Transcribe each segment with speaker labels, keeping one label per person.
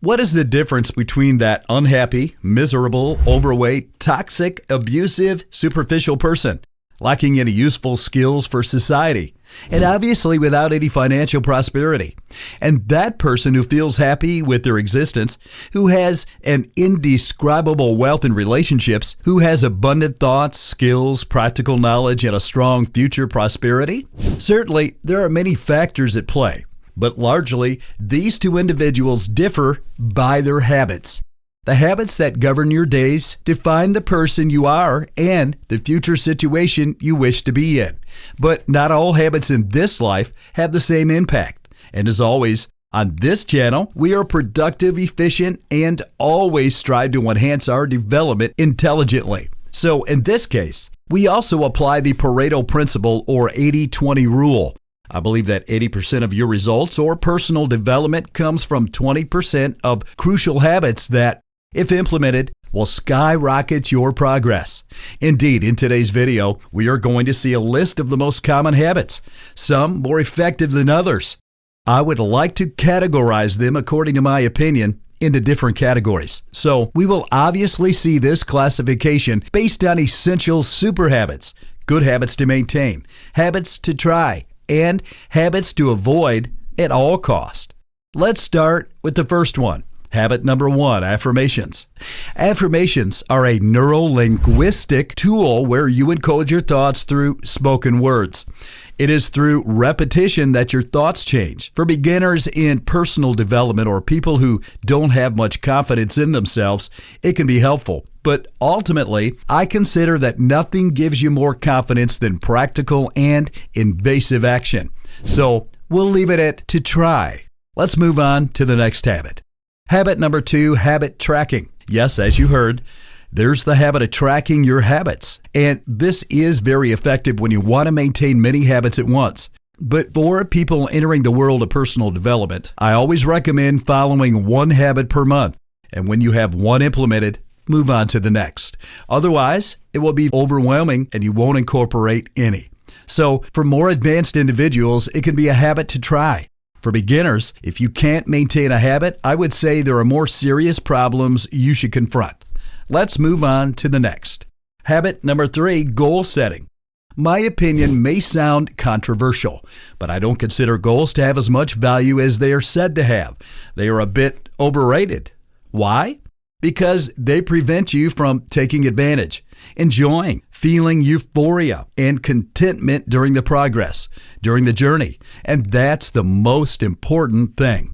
Speaker 1: What is the difference between that unhappy, miserable, overweight, toxic, abusive, superficial person, lacking any useful skills for society, and obviously without any financial prosperity, and that person who feels happy with their existence, who has an indescribable wealth in relationships, who has abundant thoughts, skills, practical knowledge, and a strong future prosperity? Certainly, there are many factors at play. But largely, these two individuals differ by their habits. The habits that govern your days define the person you are and the future situation you wish to be in. But not all habits in this life have the same impact. And as always, on this channel, we are productive, efficient, and always strive to enhance our development intelligently. So in this case, we also apply the Pareto principle or 80-20 rule. I believe that 80% of your results or personal development comes from 20% of crucial habits that, if implemented, will skyrocket your progress. Indeed, in today's video, we are going to see a list of the most common habits, some more effective than others. I would like to categorize them, according to my opinion, into different categories. So we will obviously see this classification based on essential super habits, good habits to maintain, habits to try, and habits to avoid at all costs. Let's start with the first one. Habit number 1, affirmations. Affirmations are a neuro-linguistic tool where you encode your thoughts through spoken words. It is through repetition that your thoughts change. For beginners in personal development or people who don't have much confidence in themselves, it can be helpful. But ultimately, I consider that nothing gives you more confidence than practical and invasive action. So we'll leave it at to try. Let's move on to the next habit. Habit number 2, habit tracking. Yes, as you heard, there's the habit of tracking your habits. And this is very effective when you want to maintain many habits at once. But for people entering the world of personal development, I always recommend following one habit per month. And when you have one implemented, move on to the next. Otherwise, it will be overwhelming and you won't incorporate any. So for more advanced individuals, it can be a habit to try. For beginners, if you can't maintain a habit, I would say there are more serious problems you should confront. Let's move on to the next. Habit number 3, goal setting. My opinion may sound controversial, but I don't consider goals to have as much value as they are said to have. They are a bit overrated. Why? Because they prevent you from taking advantage, enjoying, feeling euphoria and contentment during the progress, during the journey. And that's the most important thing.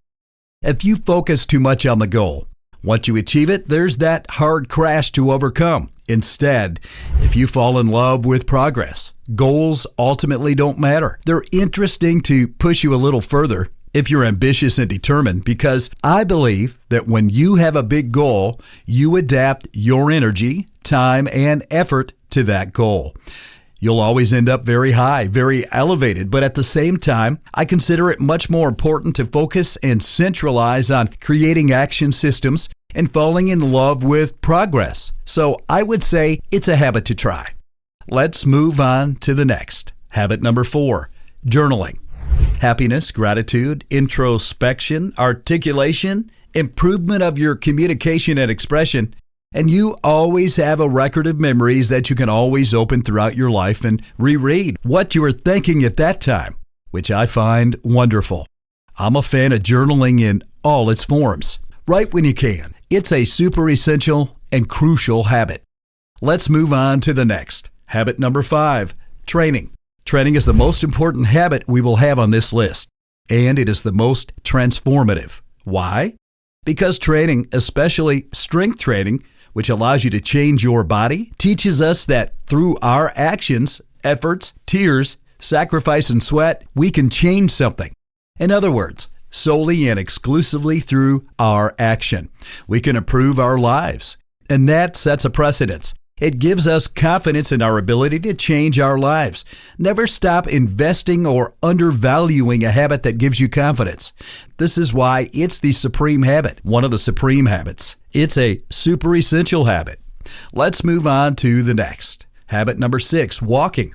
Speaker 1: If you focus too much on the goal, once you achieve it, there's that hard crash to overcome. Instead, if you fall in love with progress, goals ultimately don't matter. They're interesting to push you a little further if you're ambitious and determined, because I believe that when you have a big goal, you adapt your energy, time, and effort to that goal. You'll always end up very high, very elevated, but at the same time, I consider it much more important to focus and centralize on creating action systems and falling in love with progress. So I would say it's a habit to try. Let's move on to the next. Habit number 4, journaling. Happiness, gratitude, introspection, articulation, improvement of your communication and expression, and you always have a record of memories that you can always open throughout your life and reread what you were thinking at that time, which I find wonderful. I'm a fan of journaling in all its forms. Write when you can. It's a super essential and crucial habit. Let's move on to the next. Habit number 5, training. Training is the most important habit we will have on this list, and it is the most transformative. Why? Because training, especially strength training, which allows you to change your body, teaches us that through our actions, efforts, tears, sacrifice, and sweat, we can change something. In other words, solely and exclusively through our action, we can improve our lives. And that sets a precedence. It gives us confidence in our ability to change our lives. Never stop investing or undervaluing a habit that gives you confidence. This is why it's the supreme habit, one of the supreme habits. It's a super essential habit. Let's move on to the next. Habit number 6, walking.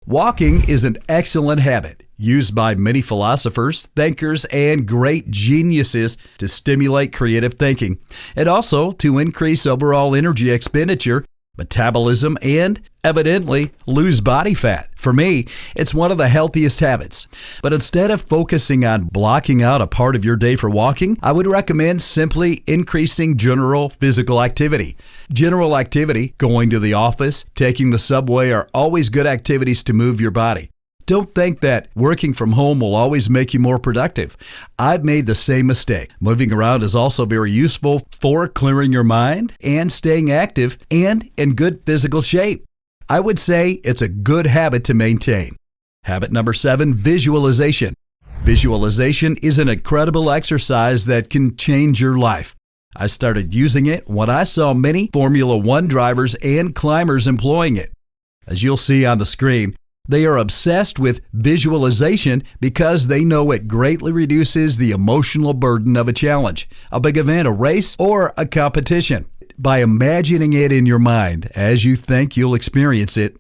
Speaker 1: Walking is an excellent habit. used by many philosophers, thinkers, and great geniuses to stimulate creative thinking, and also to increase overall energy expenditure, metabolism, and evidently lose body fat. For me, it's one of the healthiest habits. But instead of focusing on blocking out a part of your day for walking, I would recommend simply increasing general physical activity. General activity, going to the office, taking the subway are always good activities to move your body. Don't think that working from home will always make you more productive. I've made the same mistake. Moving around is also very useful for clearing your mind and staying active and in good physical shape. I would say it's a good habit to maintain. Habit number 7, visualization. Visualization is an incredible exercise that can change your life. I started using it when I saw many Formula One drivers and climbers employing it. As you'll see on the screen, they are obsessed with visualization because they know it greatly reduces the emotional burden of a challenge, a big event, a race, or a competition. By imagining it in your mind as you think you'll experience it,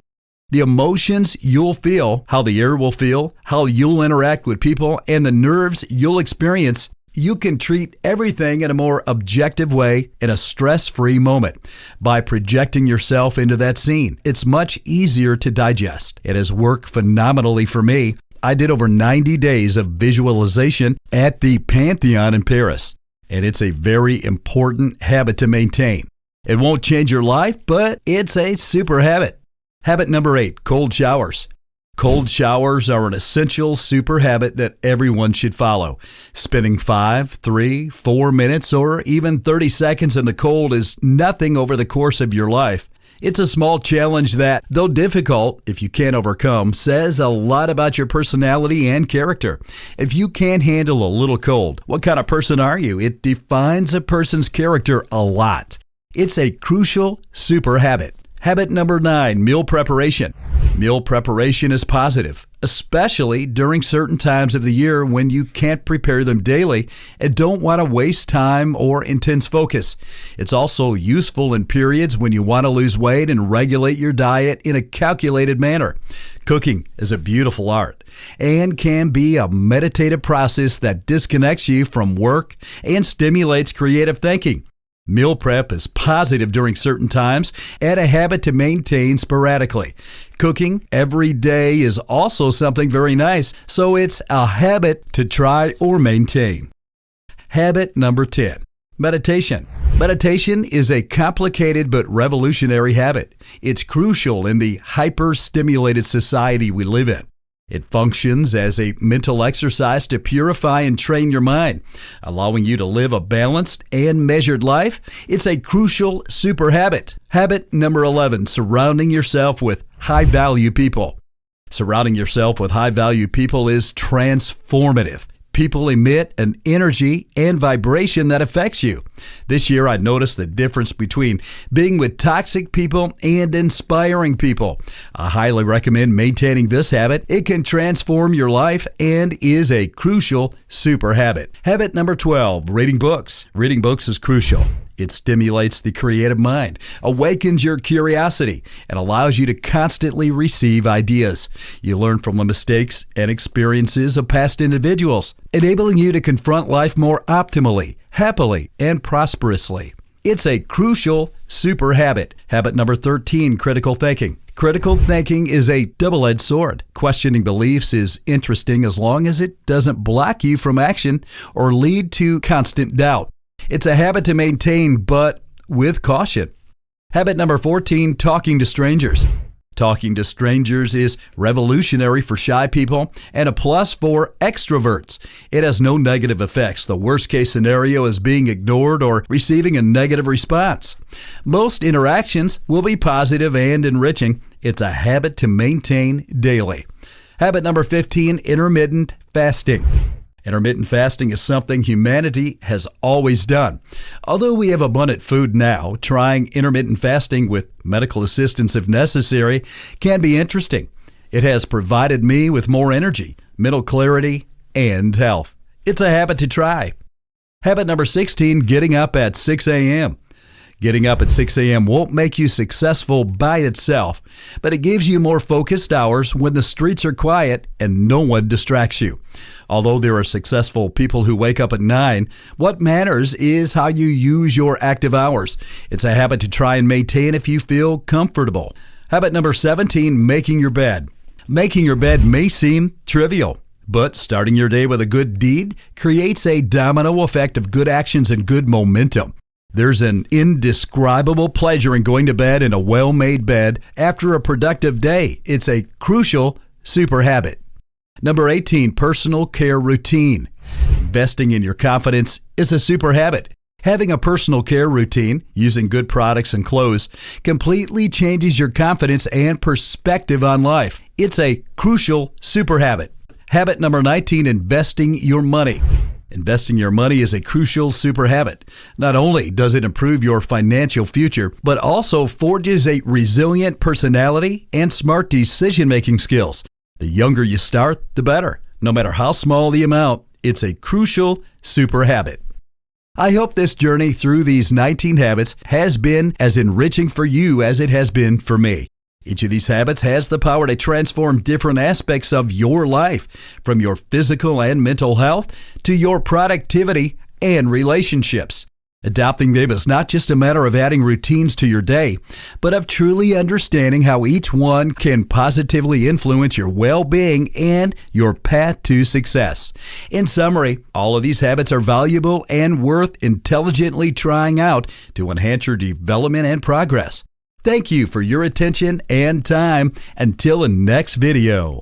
Speaker 1: the emotions you'll feel, how the air will feel, how you'll interact with people, and the nerves you'll experience, you can treat everything in a more objective way in a stress-free moment. By projecting yourself into that scene, it's much easier to digest. It has worked phenomenally for me. I did over 90 days of visualization at the Pantheon in Paris, and it's a very important habit to maintain. It won't change your life, but it's a super habit. Habit number 8, cold showers. Cold showers are an essential super habit that everyone should follow. Spending 5, 3, 4 minutes, or even 30 seconds in the cold is nothing over the course of your life. It's a small challenge that, though difficult, if you can't overcome, says a lot about your personality and character. If you can't handle a little cold, what kind of person are you? It defines a person's character a lot. It's a crucial super habit. Habit number 9, meal preparation. Meal preparation is positive, especially during certain times of the year when you can't prepare them daily and don't want to waste time or intense focus. It's also useful in periods when you want to lose weight and regulate your diet in a calculated manner. Cooking is a beautiful art and can be a meditative process that disconnects you from work and stimulates creative thinking. Meal prep is positive during certain times and a habit to maintain sporadically. Cooking every day is also something very nice, so it's a habit to try or maintain. Habit number 10, meditation. Meditation is a complicated but revolutionary habit. It's crucial in the hyper-stimulated society we live in. It functions as a mental exercise to purify and train your mind, allowing you to live a balanced and measured life. It's a crucial super habit. Habit number 11, surrounding yourself with high-value people. Surrounding yourself with high-value people is transformative. People emit an energy and vibration that affects you. This year, I noticed the difference between being with toxic people and inspiring people. I highly recommend maintaining this habit. It can transform your life and is a crucial super habit. Habit number 12, reading books. Reading books is crucial. It stimulates the creative mind, awakens your curiosity, and allows you to constantly receive ideas. You learn from the mistakes and experiences of past individuals, enabling you to confront life more optimally, happily, and prosperously. It's a crucial super habit. Habit number 13, critical thinking. Critical thinking is a double-edged sword. Questioning beliefs is interesting as long as it doesn't block you from action or lead to constant doubt. It's a habit to maintain, but with caution. Habit number 14, talking to strangers. Talking to strangers is revolutionary for shy people and a plus for extroverts. It has no negative effects. The worst case scenario is being ignored or receiving a negative response. Most interactions will be positive and enriching. It's a habit to maintain daily. Habit number 15, intermittent fasting. Intermittent fasting is something humanity has always done. Although we have abundant food now, trying intermittent fasting with medical assistance if necessary can be interesting. It has provided me with more energy, mental clarity, and health. It's a habit to try. Habit number 16, getting up at 6 a.m. Getting up at 6 a.m. won't make you successful by itself, but it gives you more focused hours when the streets are quiet and no one distracts you. Although there are successful people who wake up at 9, what matters is how you use your active hours. It's a habit to try and maintain if you feel comfortable. Habit number 17, making your bed. Making your bed may seem trivial, but starting your day with a good deed creates a domino effect of good actions and good momentum. There's an indescribable pleasure in going to bed in a well-made bed after a productive day. It's a crucial super habit. Number 18, personal care routine. Investing in your confidence is a super habit. Having a personal care routine, using good products and clothes, completely changes your confidence and perspective on life. It's a crucial super habit. Habit number 19, investing your money. Investing your money is a crucial super habit. Not only does it improve your financial future, but also forges a resilient personality and smart decision-making skills. The younger you start, the better. No matter how small the amount, it's a crucial super habit. I hope this journey through these 19 habits has been as enriching for you as it has been for me. Each of these habits has the power to transform different aspects of your life, from your physical and mental health to your productivity and relationships. Adopting them is not just a matter of adding routines to your day, but of truly understanding how each one can positively influence your well-being and your path to success. In summary, all of these habits are valuable and worth intelligently trying out to enhance your development and progress. Thank you for your attention and time. Until the next video.